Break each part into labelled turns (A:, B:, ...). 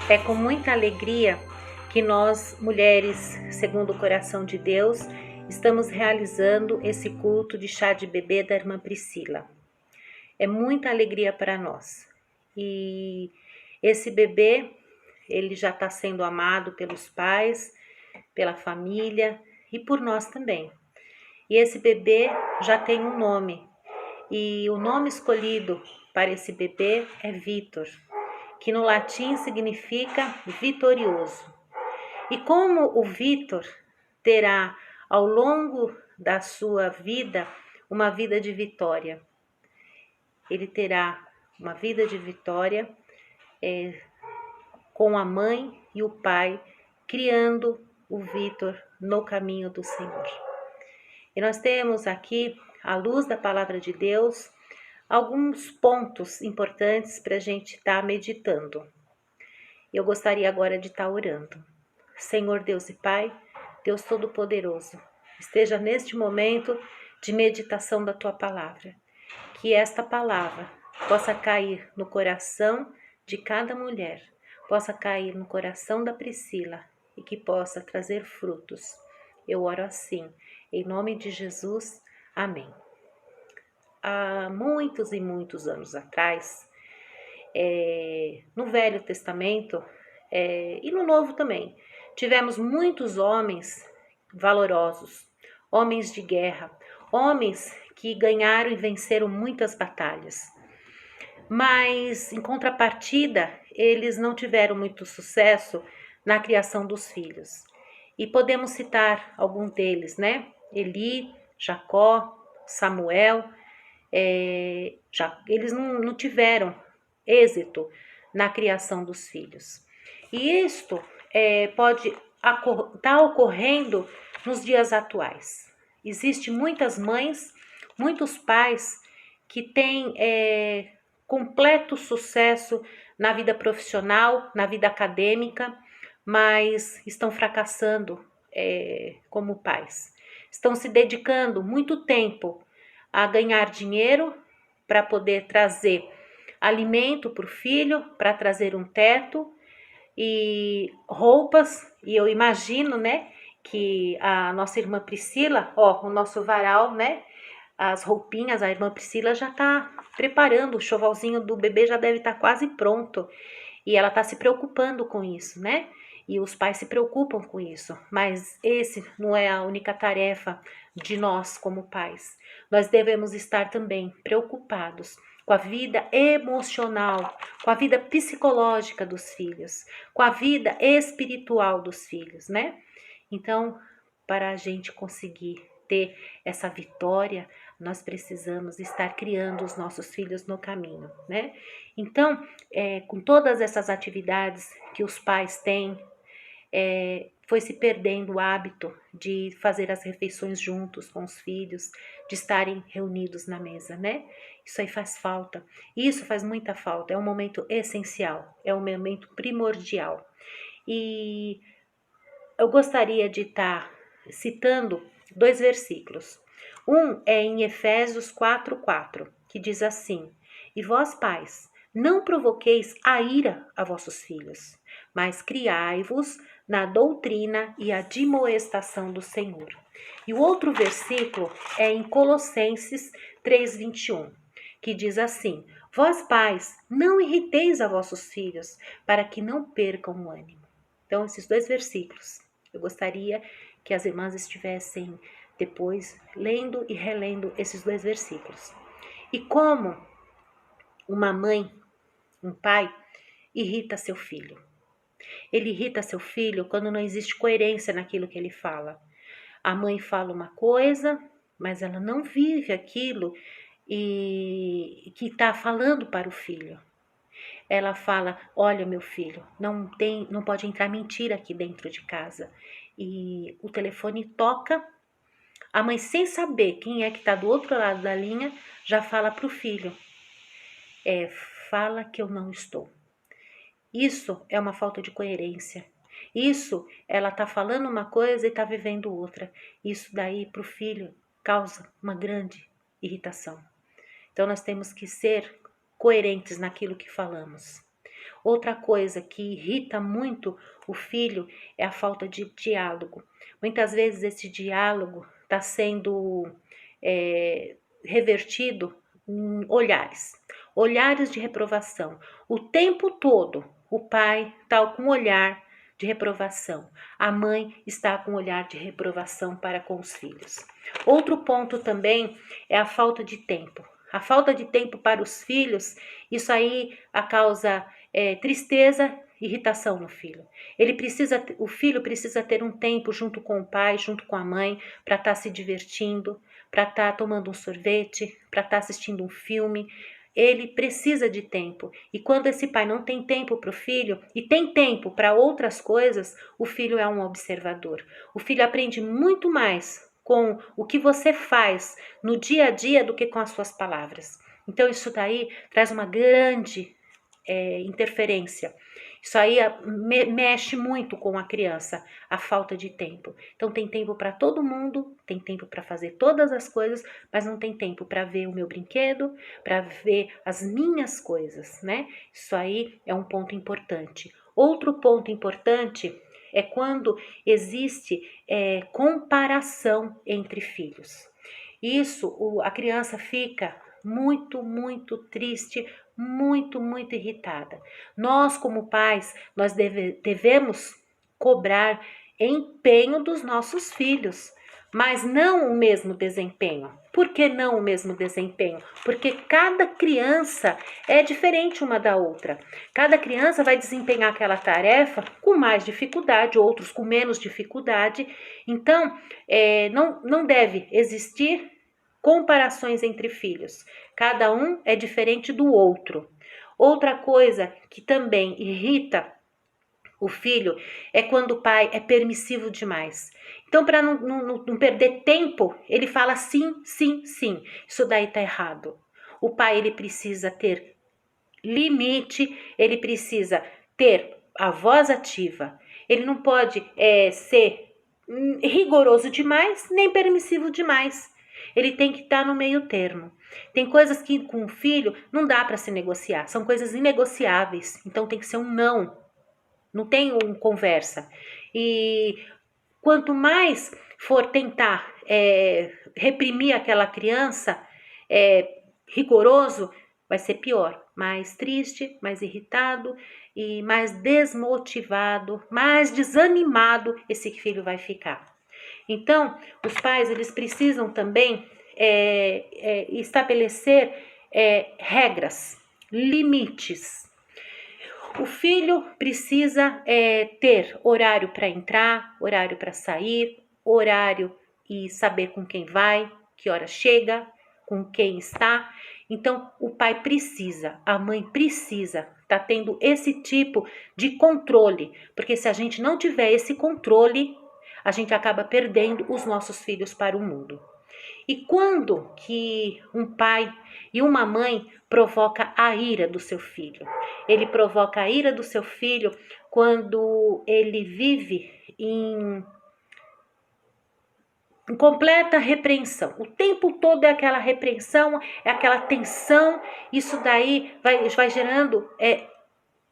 A: É com muita alegria que nós, mulheres, segundo o coração de Deus, estamos realizando esse culto de chá de bebê da irmã Priscila. É muita alegria para nós. E esse bebê, ele já está sendo amado pelos pais, pela família e por nós também. E esse bebê já tem um nome. E o nome escolhido para esse bebê é Vitor, que no latim significa vitorioso. E como o Vitor terá ao longo da sua vida uma vida de vitória, ele terá uma vida de vitória com a mãe e o pai, criando o Vitor no caminho do Senhor. E nós temos aqui, à luz da palavra de Deus, alguns pontos importantes para a gente estar meditando. Eu gostaria agora de estar orando. Senhor Deus e Pai, Deus Todo-Poderoso, esteja neste momento de meditação da Tua palavra. Que esta palavra possa cair no coração de cada mulher, possa cair no coração da Priscila e que possa trazer frutos. Eu oro assim, em nome de Jesus, amém. Há muitos e muitos anos atrás, no Velho Testamento e no Novo também, tivemos muitos homens valorosos, homens de guerra, homens que ganharam e venceram muitas batalhas. Mas, em contrapartida, eles não tiveram muito sucesso na criação dos filhos. E podemos citar alguns deles, né? Eli, Jacó, Samuel. Eles não tiveram êxito na criação dos filhos. E isto pode estar ocorrendo nos dias atuais. Existem muitas mães, muitos pais que têm completo sucesso na vida profissional, na vida acadêmica, mas estão fracassando como pais. Estão se dedicando muito tempo a ganhar dinheiro para poder trazer alimento para o filho, para trazer um teto e roupas. E eu imagino, né, que a nossa irmã Priscila, o nosso varal, né, as roupinhas, a irmã Priscila já está preparando, o chovalzinho do bebê já deve estar quase pronto. E ela está se preocupando com isso, né? E os pais se preocupam com isso, mas esse não é a única tarefa de nós como pais. Nós devemos estar também preocupados com a vida emocional, com a vida psicológica dos filhos, com a vida espiritual dos filhos, né? Então, para a gente conseguir ter essa vitória, nós precisamos estar criando os nossos filhos no caminho, né? Então, com todas essas atividades que os pais têm, foi se perdendo o hábito de fazer as refeições juntos com os filhos, de estarem reunidos na mesa, né? Isso aí faz falta. Isso faz muita falta. É um momento essencial, é um momento primordial. E eu gostaria de estar citando 2 versículos. Um é em Efésios 4:4, que diz assim: E vós, pais, não provoqueis a ira a vossos filhos, mas criai-vos na doutrina e admoestação do Senhor. E o outro versículo é em Colossenses 3:21, que diz assim: Vós, pais, não irriteis a vossos filhos, para que não percam o ânimo. Então, esses 2 versículos, eu gostaria que as irmãs estivessem depois lendo e relendo esses 2 versículos. E como uma mãe, um pai, irrita seu filho. Ele irrita seu filho quando não existe coerência naquilo que ele fala. A mãe fala uma coisa, mas ela não vive aquilo e que está falando para o filho. Ela fala: olha, meu filho, não pode entrar mentira aqui dentro de casa. E o telefone toca, a mãe, sem saber quem é que está do outro lado da linha, já fala para o filho: fala que eu não estou. Isso é uma falta de coerência. Isso, ela está falando uma coisa e está vivendo outra. Isso daí para o filho causa uma grande irritação. Então nós temos que ser coerentes naquilo que falamos. Outra coisa que irrita muito o filho é a falta de diálogo. Muitas vezes esse diálogo está sendo revertido em olhares de reprovação. O tempo todo o pai está com um olhar de reprovação. A mãe está com um olhar de reprovação para com os filhos. Outro ponto também é a falta de tempo. A falta de tempo para os filhos, isso aí causa tristeza, irritação no filho. O filho precisa ter um tempo junto com o pai, junto com a mãe, para estar se divertindo, para estar tomando um sorvete, para estar assistindo um filme. Ele precisa de tempo. E quando esse pai não tem tempo para o filho e tem tempo para outras coisas, o filho é um observador. O filho aprende muito mais com o que você faz no dia a dia do que com as suas palavras. Então isso daí traz uma grande interferência. Isso aí mexe muito com a criança, a falta de tempo. Então tem tempo para todo mundo, tem tempo para fazer todas as coisas, mas não tem tempo para ver o meu brinquedo, para ver as minhas coisas, né? Isso aí é um ponto importante. Outro ponto importante é quando existe comparação entre filhos. Isso, a criança fica muito, muito triste, muito, muito irritada. Nós, como pais, nós devemos cobrar empenho dos nossos filhos, mas não o mesmo desempenho. Por que não o mesmo desempenho? Porque cada criança é diferente uma da outra. Cada criança vai desempenhar aquela tarefa com mais dificuldade, outros com menos dificuldade. Então, não deve existir comparações entre filhos. Cada um é diferente do outro. Outra coisa que também irrita o filho é quando o pai é permissivo demais. Então, para não perder tempo, ele fala sim, sim, sim. Isso daí tá errado. O pai, ele precisa ter limite, ele precisa ter a voz ativa. Ele não pode ser rigoroso demais, nem permissivo demais. Ele tem que estar no meio termo. Tem coisas que com o filho não dá para se negociar, são coisas inegociáveis. Então tem que ser um não. Não tem conversa. E quanto mais for tentar reprimir aquela criança, rigoroso, vai ser pior. Mais triste, mais irritado e mais desmotivado, mais desanimado esse filho vai ficar. Então, os pais, eles precisam também estabelecer regras, limites. O filho precisa ter horário para entrar, horário para sair, horário e saber com quem vai, que hora chega, com quem está. Então, o pai precisa, a mãe precisa estar tendo esse tipo de controle, porque se a gente não tiver esse controle, a gente acaba perdendo os nossos filhos para o mundo. E quando que um pai e uma mãe provoca a ira do seu filho? Ele provoca a ira do seu filho quando ele vive em completa repreensão. O tempo todo é aquela repreensão, é aquela tensão. Isso daí vai gerando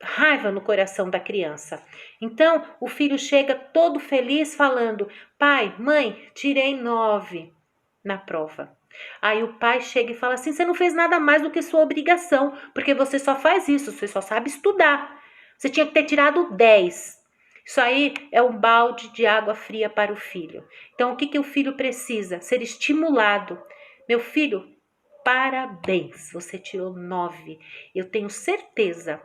A: raiva no coração da criança. Então, o filho chega todo feliz falando: pai, mãe, tirei 9 na prova. Aí o pai chega e fala assim: você não fez nada mais do que sua obrigação, porque você só faz isso, você só sabe estudar. Você tinha que ter tirado 10. Isso aí é um balde de água fria para o filho. Então, o que o filho precisa? Ser estimulado. Meu filho, parabéns, você tirou 9. Eu tenho certeza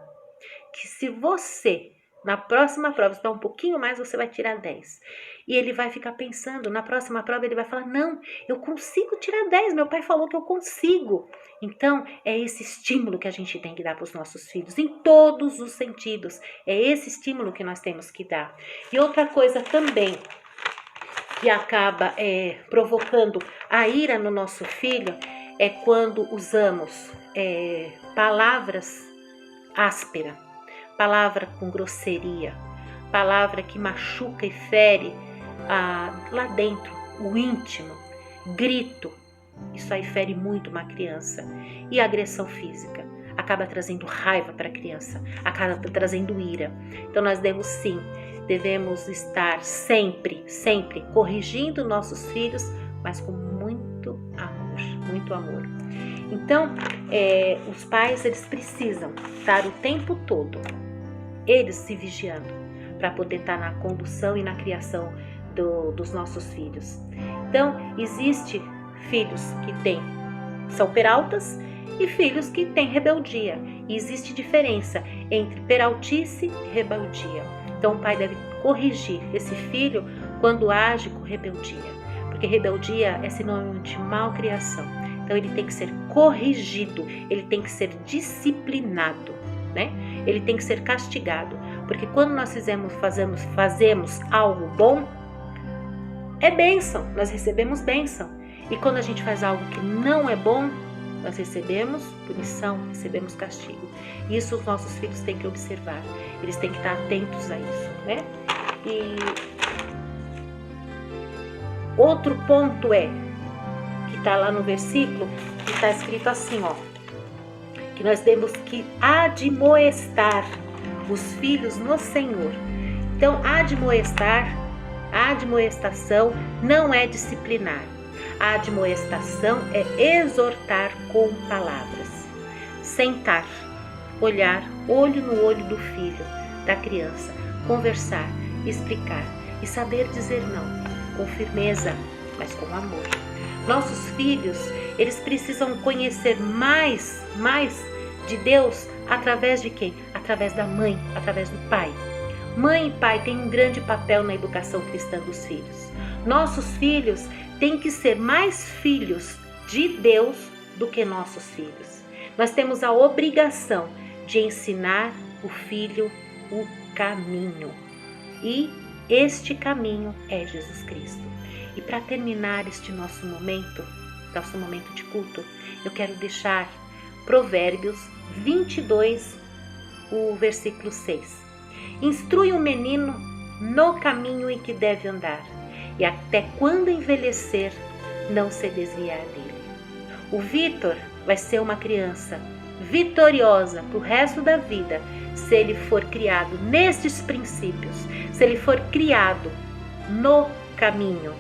A: que se você, na próxima prova, estudar um pouquinho mais, você vai tirar 10. E ele vai ficar pensando, na próxima prova ele vai falar: não, eu consigo tirar 10, meu pai falou que eu consigo. Então, é esse estímulo que a gente tem que dar para os nossos filhos, em todos os sentidos. É esse estímulo que nós temos que dar. E outra coisa também que acaba provocando a ira no nosso filho é quando usamos palavras ásperas, palavra com grosseria, palavra que machuca e fere lá dentro, o íntimo, grito. Isso aí fere muito uma criança. E a agressão física. acaba trazendo raiva para a criança, acaba trazendo ira. Então nós devemos estar sempre corrigindo nossos filhos, mas com muito amor, muito amor. Então, os pais, eles precisam estar o tempo todo, eles se vigiando, para poder estar na condução e na criação dos nossos filhos. Então, existe filhos que são peraltas e filhos que têm rebeldia. E existe diferença entre peraltice e rebeldia. Então, o pai deve corrigir esse filho quando age com rebeldia, porque rebeldia é sinônimo de malcriação. Então, ele tem que ser corrigido, ele tem que ser disciplinado, né? Ele tem que ser castigado, porque quando nós fazemos algo bom, é bênção, nós recebemos bênção. E quando a gente faz algo que não é bom, nós recebemos punição, recebemos castigo. Isso os nossos filhos têm que observar, eles têm que estar atentos a isso, né? E outro ponto que está lá no versículo, que está escrito assim, que nós temos que admoestar os filhos no Senhor. Então, a admoestação não é disciplinar. A admoestação é exortar com palavras. Sentar, olhar olho no olho do filho, da criança, conversar, explicar e saber dizer não, com firmeza, mas com amor. Nossos filhos, eles precisam conhecer mais de Deus através de quem? Através da mãe, através do pai. Mãe e pai têm um grande papel na educação cristã dos filhos. Nossos filhos têm que ser mais filhos de Deus do que nossos filhos. Nós temos a obrigação de ensinar o filho o caminho. E este caminho é Jesus Cristo. E para terminar este nosso momento de culto, eu quero deixar Provérbios 22, o versículo 6. Instrui o menino no caminho em que deve andar, e até quando envelhecer, não se desviar dele. O Vitor vai ser uma criança vitoriosa para o resto da vida, se ele for criado nestes princípios, se ele for criado no caminho,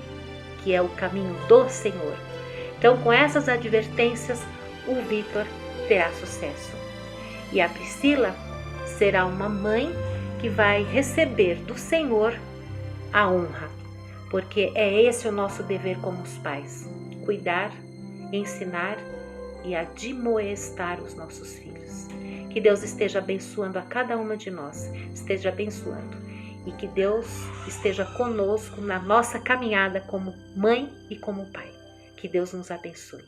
A: que é o caminho do Senhor. Então, com essas advertências, o Vitor terá sucesso. E a Priscila será uma mãe que vai receber do Senhor a honra, porque é esse o nosso dever como os pais: cuidar, ensinar e admoestar os nossos filhos. Que Deus esteja abençoando a cada uma de nós, esteja abençoando, e que Deus esteja conosco na nossa caminhada como mãe e como pai. Que Deus nos abençoe.